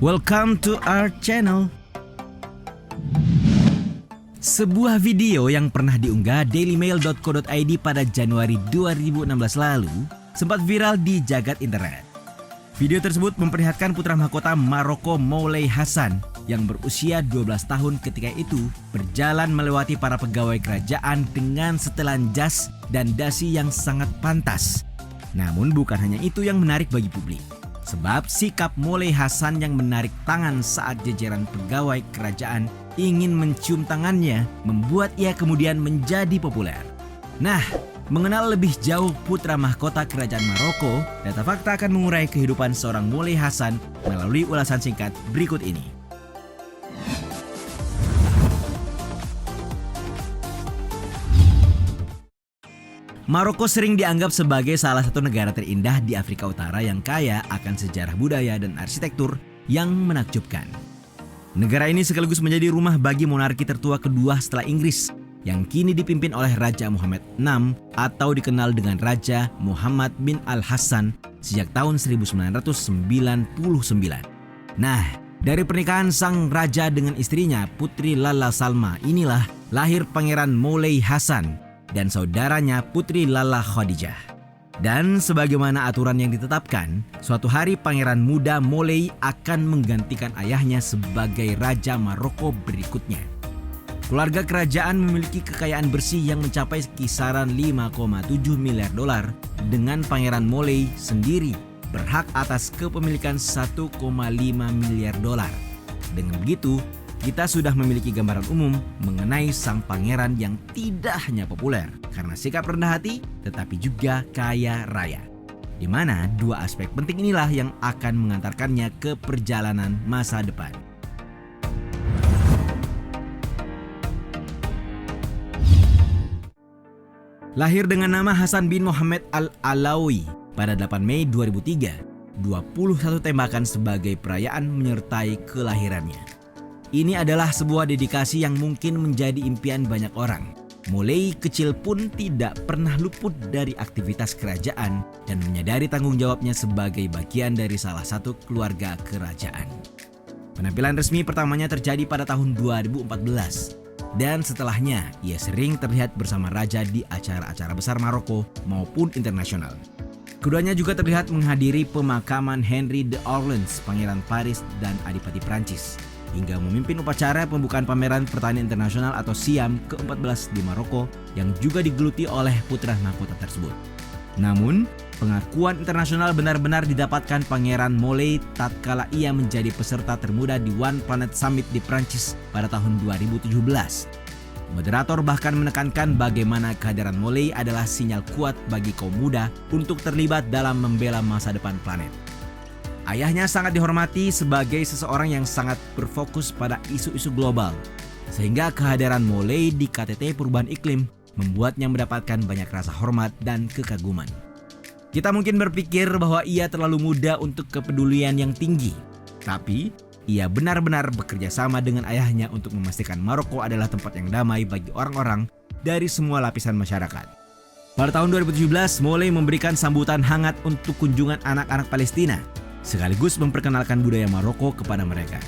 Welcome to our channel. Sebuah video yang pernah diunggah dailymail.co.id pada Januari 2016 lalu sempat viral di jagat internet. Video tersebut memperlihatkan putra mahkota Maroko Moulay Hassan yang berusia 12 tahun ketika itu berjalan melewati para pegawai kerajaan dengan setelan jas dan dasi yang sangat pantas. Namun bukan hanya itu yang menarik bagi publik. Sebab sikap Moulay Hassan yang menarik tangan saat jajaran pegawai kerajaan ingin mencium tangannya membuat ia kemudian menjadi populer. Nah, mengenal lebih jauh putra mahkota kerajaan Maroko, Data Fakta akan mengurai kehidupan seorang Moulay Hassan melalui ulasan singkat berikut ini. Maroko sering dianggap sebagai salah satu negara terindah di Afrika Utara yang kaya akan sejarah budaya dan arsitektur yang menakjubkan. Negara ini sekaligus menjadi rumah bagi monarki tertua kedua setelah Inggris yang kini dipimpin oleh Raja Muhammad VI atau dikenal dengan Raja Muhammad bin Al-Hassan sejak tahun 1999. Nah, dari pernikahan sang raja dengan istrinya Putri Lala Salma inilah lahir Pangeran Moulay Hassan dan saudaranya Putri Lala Khadijah. Dan sebagaimana aturan yang ditetapkan, suatu hari pangeran muda Moulay akan menggantikan ayahnya sebagai Raja Maroko berikutnya. Keluarga kerajaan memiliki kekayaan bersih yang mencapai kisaran 5,7 miliar dolar dengan Pangeran Moulay sendiri berhak atas kepemilikan 1,5 miliar dolar. Dengan begitu, kita sudah memiliki gambaran umum mengenai sang pangeran yang tidak hanya populer karena sikap rendah hati, tetapi juga kaya raya. Di mana dua aspek penting inilah yang akan mengantarkannya ke perjalanan masa depan. Lahir dengan nama Hasan bin Muhammad Al-Alawi pada 8 Mei 2003, 21 tembakan sebagai perayaan menyertai kelahirannya. Ini adalah sebuah dedikasi yang mungkin menjadi impian banyak orang. Moulay kecil pun tidak pernah luput dari aktivitas kerajaan dan menyadari tanggung jawabnya sebagai bagian dari salah satu keluarga kerajaan. Penampilan resmi pertamanya terjadi pada tahun 2014 dan setelahnya ia sering terlihat bersama raja di acara-acara besar Maroko maupun internasional. Keduanya juga terlihat menghadiri pemakaman Henry de Orleans, Pangeran Paris dan Adipati Prancis, hingga memimpin upacara pembukaan pameran pertanian internasional atau SIAM ke-14 di Maroko yang juga digeluti oleh putra mahkota tersebut. Namun, pengakuan internasional benar-benar didapatkan Pangeran Moulay tatkala ia menjadi peserta termuda di One Planet Summit di Prancis pada tahun 2017. Moderator bahkan menekankan bagaimana kehadiran Moulay adalah sinyal kuat bagi kaum muda untuk terlibat dalam membela masa depan planet. Ayahnya sangat dihormati sebagai seseorang yang sangat berfokus pada isu-isu global, sehingga kehadiran Moulay di KTT Perubahan Iklim membuatnya mendapatkan banyak rasa hormat dan kekaguman. Kita mungkin berpikir bahwa ia terlalu muda untuk kepedulian yang tinggi, tapi ia benar-benar bekerja sama dengan ayahnya untuk memastikan Maroko adalah tempat yang damai bagi orang-orang dari semua lapisan masyarakat. Pada tahun 2017, Moulay memberikan sambutan hangat untuk kunjungan anak-anak Palestina, sekaligus memperkenalkan budaya Maroko kepada mereka.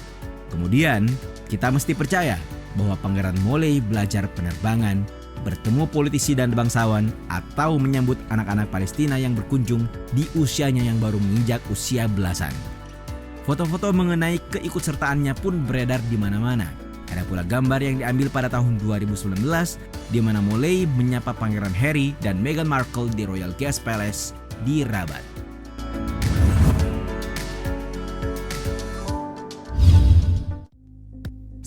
Kemudian, kita mesti percaya bahwa Pangeran Moulay belajar penerbangan, bertemu politisi dan bangsawan, atau menyambut anak-anak Palestina yang berkunjung di usianya yang baru menginjak usia belasan. Foto-foto mengenai keikutsertaannya pun beredar di mana-mana. Ada pula gambar yang diambil pada tahun 2019 di mana Moulay menyapa Pangeran Harry dan Meghan Markle di Royal Guest Palace di Rabat.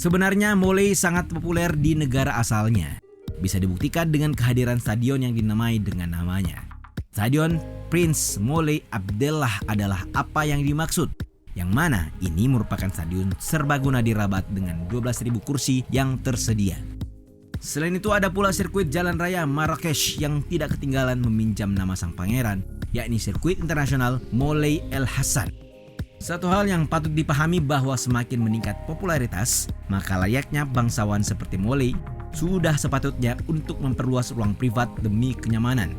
Sebenarnya Moulay sangat populer di negara asalnya. Bisa dibuktikan dengan kehadiran stadion yang dinamai dengan namanya. Stadion Prince Moulay Abdellah adalah apa yang dimaksud, yang mana ini merupakan stadion serbaguna di Rabat dengan 12.000 kursi yang tersedia. Selain itu ada pula sirkuit jalan raya Marrakesh yang tidak ketinggalan meminjam nama sang pangeran, yakni sirkuit internasional Moulay El Hassan. Satu hal yang patut dipahami bahwa semakin meningkat popularitas, maka layaknya bangsawan seperti Moulay sudah sepatutnya untuk memperluas ruang privat demi kenyamanan.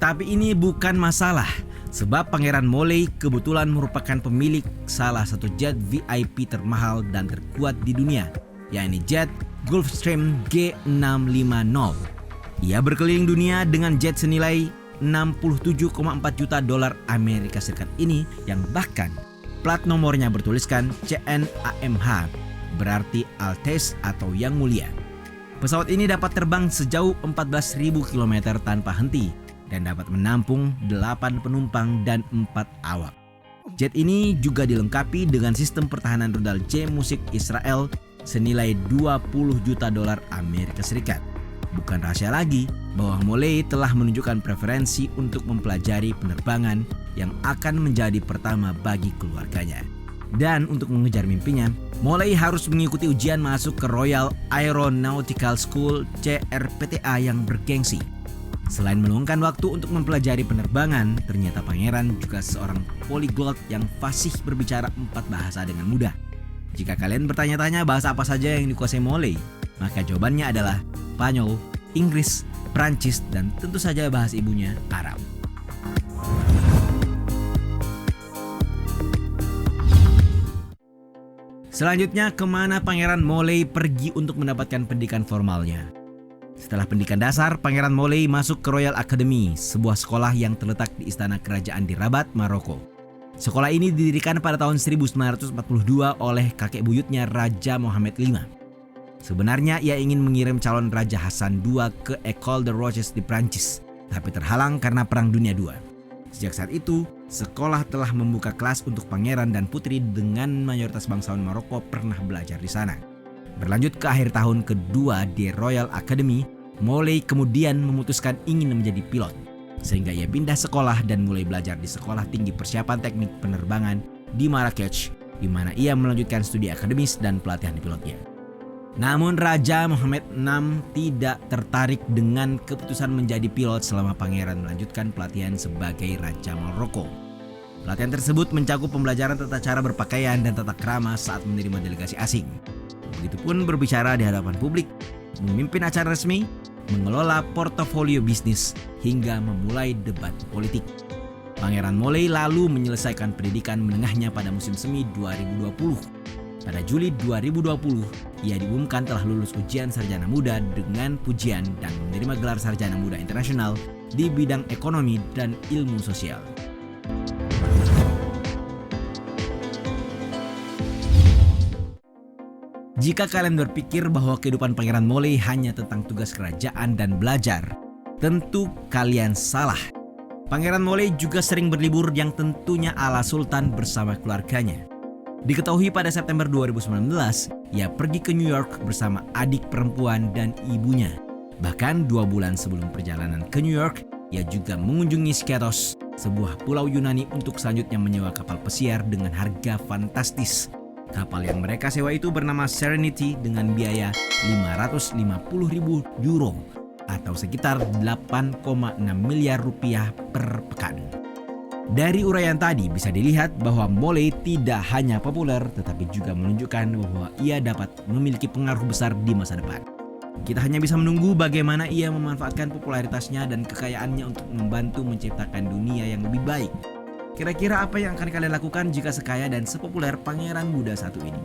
Tapi ini bukan masalah, Sebab Pangeran Moulay kebetulan merupakan pemilik salah satu jet VIP termahal dan terkuat di dunia, yakni jet Gulfstream G650. Ia berkeliling dunia dengan jet senilai 67,4 juta dolar Amerika Serikat ini, yang bahkan plat nomornya bertuliskan CNAMH, berarti Altesse atau Yang Mulia. Pesawat ini dapat terbang sejauh 14.000 km tanpa henti dan dapat menampung 8 penumpang dan 4 awak. Jet ini juga dilengkapi dengan sistem pertahanan rudal J Musik Israel senilai 20 juta dolar Amerika Serikat. Bukan rahasia lagi bahwa Moulay telah menunjukkan preferensi untuk mempelajari penerbangan yang akan menjadi pertama bagi keluarganya. Dan untuk mengejar mimpinya, Moulay harus mengikuti ujian masuk ke Royal Aeronautical School CRPTA yang bergengsi. Selain meluangkan waktu untuk mempelajari penerbangan, ternyata pangeran juga seorang polyglot yang fasih berbicara 4 bahasa dengan mudah. Jika kalian bertanya-tanya bahasa apa saja yang dikuasai Moulay, maka jawabannya adalah Spanyol, Inggris, Prancis, dan tentu saja bahasa ibunya Arab. Selanjutnya, kemana Pangeran Moulay pergi untuk mendapatkan pendidikan formalnya? Setelah pendidikan dasar, Pangeran Moulay masuk ke Royal Academy, sebuah sekolah yang terletak di istana kerajaan di Rabat, Maroko. Sekolah ini didirikan pada tahun 1942 oleh kakek buyutnya Raja Mohammed V. Sebenarnya ia ingin mengirim calon Raja Hassan II ke École de Roches di Prancis, tapi terhalang karena Perang Dunia II. Sejak saat itu, sekolah telah membuka kelas untuk pangeran dan putri dengan mayoritas bangsawan Maroko pernah belajar di sana. Berlanjut ke akhir tahun kedua di Royal Academy, Moulay kemudian memutuskan ingin menjadi pilot, sehingga ia pindah sekolah dan mulai belajar di Sekolah Tinggi Persiapan Teknik Penerbangan di Marrakech, di mana ia melanjutkan studi akademis dan pelatihan pilotnya. Namun Raja Mohammed VI tidak tertarik dengan keputusan menjadi pilot selama pangeran melanjutkan pelatihan sebagai Raja Maroko. Pelatihan tersebut mencakup pembelajaran tata cara berpakaian dan tata krama saat menerima delegasi asing. Begitupun berbicara di hadapan publik, memimpin acara resmi, mengelola portofolio bisnis, hingga memulai debat politik. Pangeran Moulay lalu menyelesaikan pendidikan menengahnya pada musim semi 2020. Pada Juli 2020, ia diumumkan telah lulus ujian sarjana muda dengan pujian dan menerima gelar sarjana muda internasional di bidang ekonomi dan ilmu sosial. Jika kalian berpikir bahwa kehidupan Pangeran Moulay hanya tentang tugas kerajaan dan belajar, tentu kalian salah. Pangeran Moulay juga sering berlibur yang tentunya ala sultan bersama keluarganya. Diketahui pada September 2019, ia pergi ke New York bersama adik perempuan dan ibunya. Bahkan 2 bulan sebelum perjalanan ke New York, ia juga mengunjungi Skiathos, sebuah pulau Yunani, untuk selanjutnya menyewa kapal pesiar dengan harga fantastis. Kapal yang mereka sewa itu bernama Serenity dengan biaya 550.000 euro atau sekitar 8,6 miliar rupiah per pekan. Dari uraian tadi bisa dilihat bahwa Moulay tidak hanya populer tetapi juga menunjukkan bahwa ia dapat memiliki pengaruh besar di masa depan. Kita hanya bisa menunggu bagaimana ia memanfaatkan popularitasnya dan kekayaannya untuk membantu menciptakan dunia yang lebih baik. Kira-kira apa yang akan kalian lakukan jika sekaya dan sepopuler pangeran muda satu ini?